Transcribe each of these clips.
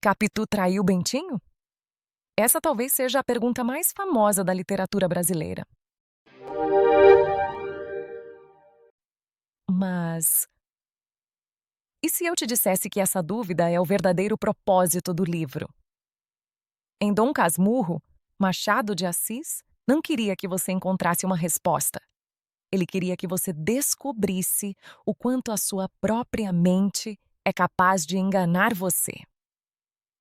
Capitu traiu Bentinho? Essa talvez seja a pergunta mais famosa da literatura brasileira. Mas e se eu te dissesse que essa dúvida é o verdadeiro propósito do livro? Em Dom Casmurro, Machado de Assis não queria que você encontrasse uma resposta. Ele queria que você descobrisse o quanto a sua própria mente é capaz de enganar você.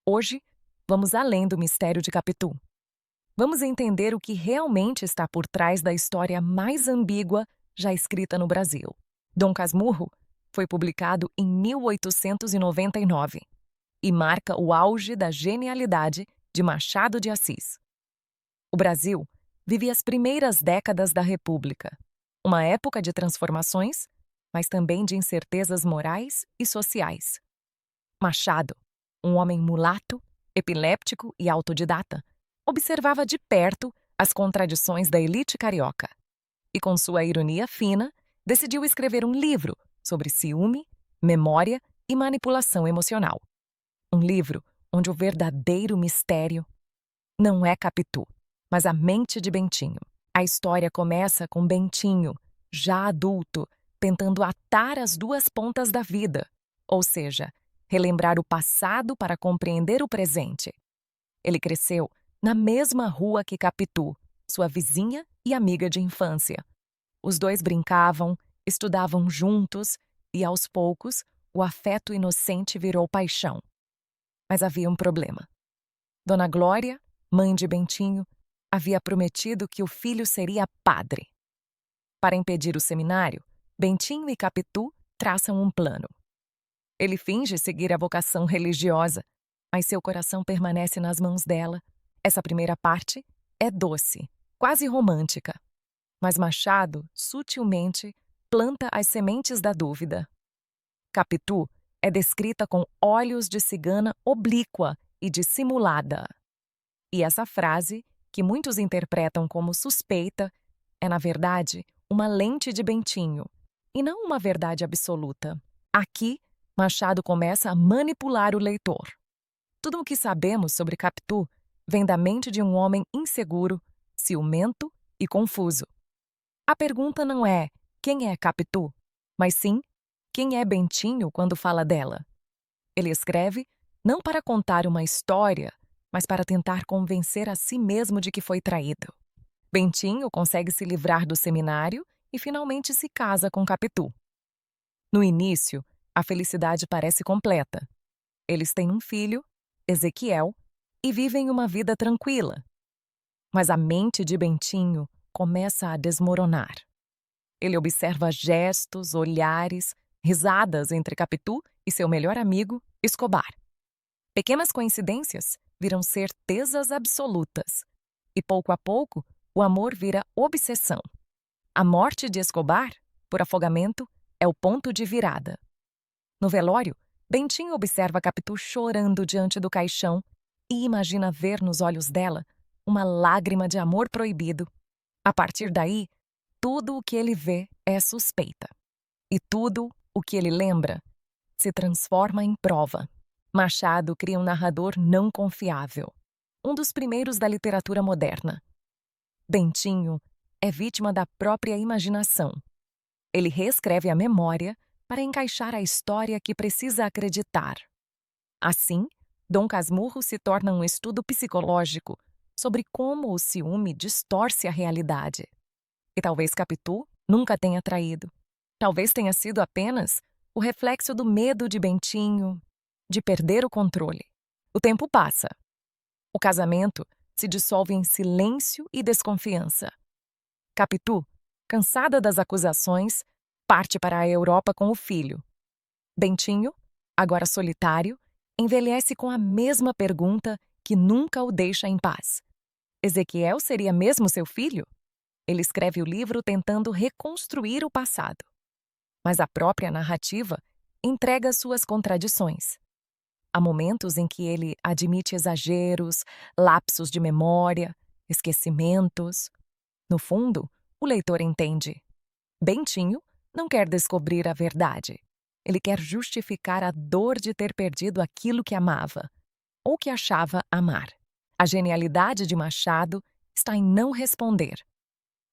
Hoje, vamos além do mistério de Capitu. Vamos entender o que realmente está por trás da história mais ambígua já escrita no Brasil. Dom Casmurro foi publicado em 1899 e marca o auge da genialidade de Machado de Assis. O Brasil vivia as primeiras décadas da República, uma época de transformações, mas também de incertezas morais e sociais. Machado, um homem mulato, epiléptico e autodidata, observava de perto as contradições da elite carioca e, com sua ironia fina, decidiu escrever um livro sobre ciúme, memória e manipulação emocional. Um livro onde o verdadeiro mistério não é Capitu, mas a mente de Bentinho. A história começa com Bentinho, já adulto, tentando atar as duas pontas da vida, ou seja, relembrar o passado para compreender o presente. Ele cresceu na mesma rua que Capitu, sua vizinha e amiga de infância. Os dois brincavam, estudavam juntos e, aos poucos, o afeto inocente virou paixão. Mas havia um problema. Dona Glória, mãe de Bentinho, havia prometido que o filho seria padre. Para impedir o seminário, Bentinho e Capitu traçam um plano. Ele finge seguir a vocação religiosa, mas seu coração permanece nas mãos dela. Essa primeira parte é doce, quase romântica. Mas Machado, sutilmente, planta as sementes da dúvida. Capitu é descrita com olhos de cigana oblíqua e dissimulada. E essa frase, que muitos interpretam como suspeita, é, na verdade, uma lente de Bentinho, e não uma verdade absoluta. Aqui, Machado começa a manipular o leitor. Tudo o que sabemos sobre Capitu vem da mente de um homem inseguro, ciumento e confuso. A pergunta não é quem é Capitu, mas sim quem é Bentinho quando fala dela. Ele escreve não para contar uma história, mas para tentar convencer a si mesmo de que foi traído. Bentinho consegue se livrar do seminário e finalmente se casa com Capitu. No início, a felicidade parece completa. Eles têm um filho, Ezequiel, e vivem uma vida tranquila. Mas a mente de Bentinho começa a desmoronar. Ele observa gestos, olhares, risadas entre Capitu e seu melhor amigo, Escobar. Pequenas coincidências viram certezas absolutas. E pouco a pouco, o amor vira obsessão. A morte de Escobar, por afogamento, é o ponto de virada. No velório, Bentinho observa Capitu chorando diante do caixão e imagina ver nos olhos dela uma lágrima de amor proibido. A partir daí, tudo o que ele vê é suspeita. E tudo o que ele lembra se transforma em prova. Machado cria um narrador não confiável, um dos primeiros da literatura moderna. Bentinho é vítima da própria imaginação. Ele reescreve a memória para encaixar a história que precisa acreditar. Assim, Dom Casmurro se torna um estudo psicológico sobre como o ciúme distorce a realidade. E talvez Capitu nunca tenha traído. Talvez tenha sido apenas o reflexo do medo de Bentinho, de perder o controle. O tempo passa. O casamento se dissolve em silêncio e desconfiança. Capitu, cansada das acusações, parte para a Europa com o filho. Bentinho, agora solitário, envelhece com a mesma pergunta que nunca o deixa em paz. Ezequiel seria mesmo seu filho? Ele escreve o livro tentando reconstruir o passado. Mas a própria narrativa entrega suas contradições. Há momentos em que ele admite exageros, lapsos de memória, esquecimentos. No fundo, o leitor entende. Bentinho não quer descobrir a verdade. Ele quer justificar a dor de ter perdido aquilo que amava. ou que achava amar. A genialidade de Machado está em não responder.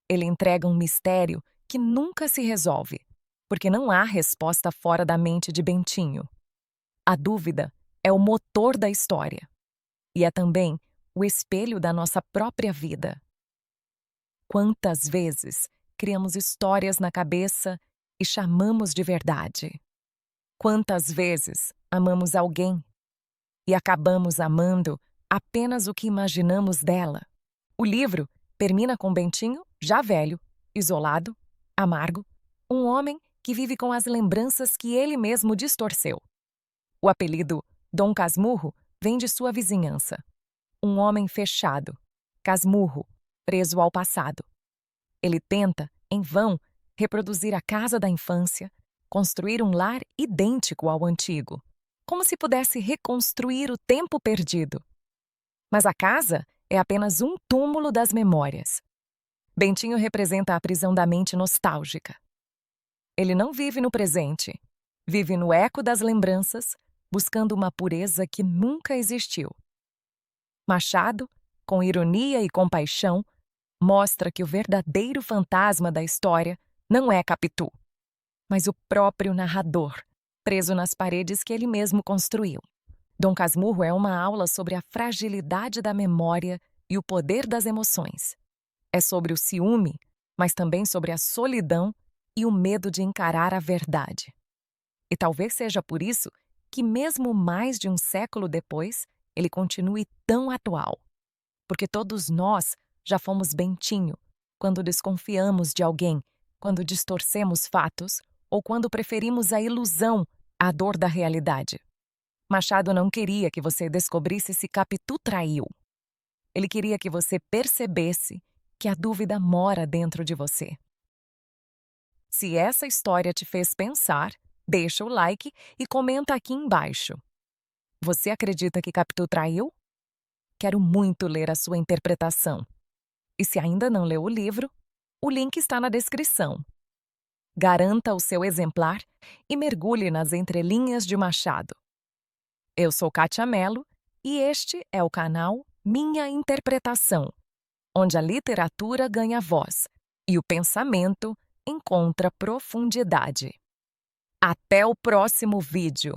Ele entrega um mistério que nunca se resolve, porque não há resposta fora da mente de Bentinho. A dúvida é o motor da história e é também o espelho da nossa própria vida. Quantas vezes criamos histórias na cabeça e chamamos de verdade? Quantas vezes amamos alguém e acabamos amando apenas o que imaginamos dela? O livro termina com Bentinho, já velho, isolado, amargo, um homem que vive com as lembranças que ele mesmo distorceu. O apelido Dom Casmurro vem de sua vizinhança. Um homem fechado, casmurro, preso ao passado. Ele tenta, em vão, reproduzir a casa da infância, construir um lar idêntico ao antigo, como se pudesse reconstruir o tempo perdido. Mas a casa é apenas um túmulo das memórias. Bentinho representa a prisão da mente nostálgica. Ele não vive no presente, vive no eco das lembranças, buscando uma pureza que nunca existiu. Machado, com ironia e compaixão, mostra que o verdadeiro fantasma da história não é Capitu, mas o próprio narrador, preso nas paredes que ele mesmo construiu. Dom Casmurro é uma aula sobre a fragilidade da memória e o poder das emoções. É sobre o ciúme, mas também sobre a solidão e o medo de encarar a verdade. E talvez seja por isso que, mesmo mais de um século depois, ele continue tão atual. Porque todos nós já fomos Bentinho, quando desconfiamos de alguém, quando distorcemos fatos ou quando preferimos a ilusão à dor da realidade. Machado não queria que você descobrisse se Capitu traiu. Ele queria que você percebesse que a dúvida mora dentro de você. Se essa história te fez pensar, deixa o like e comenta aqui embaixo. Você acredita que Capitu traiu? Quero muito ler a sua interpretação. E se ainda não leu o livro, o link está na descrição. Garanta o seu exemplar e mergulhe nas entrelinhas de Machado. Eu sou Kátia Mello e este é o canal Minha Interpretação, onde a literatura ganha voz e o pensamento encontra profundidade. Até o próximo vídeo!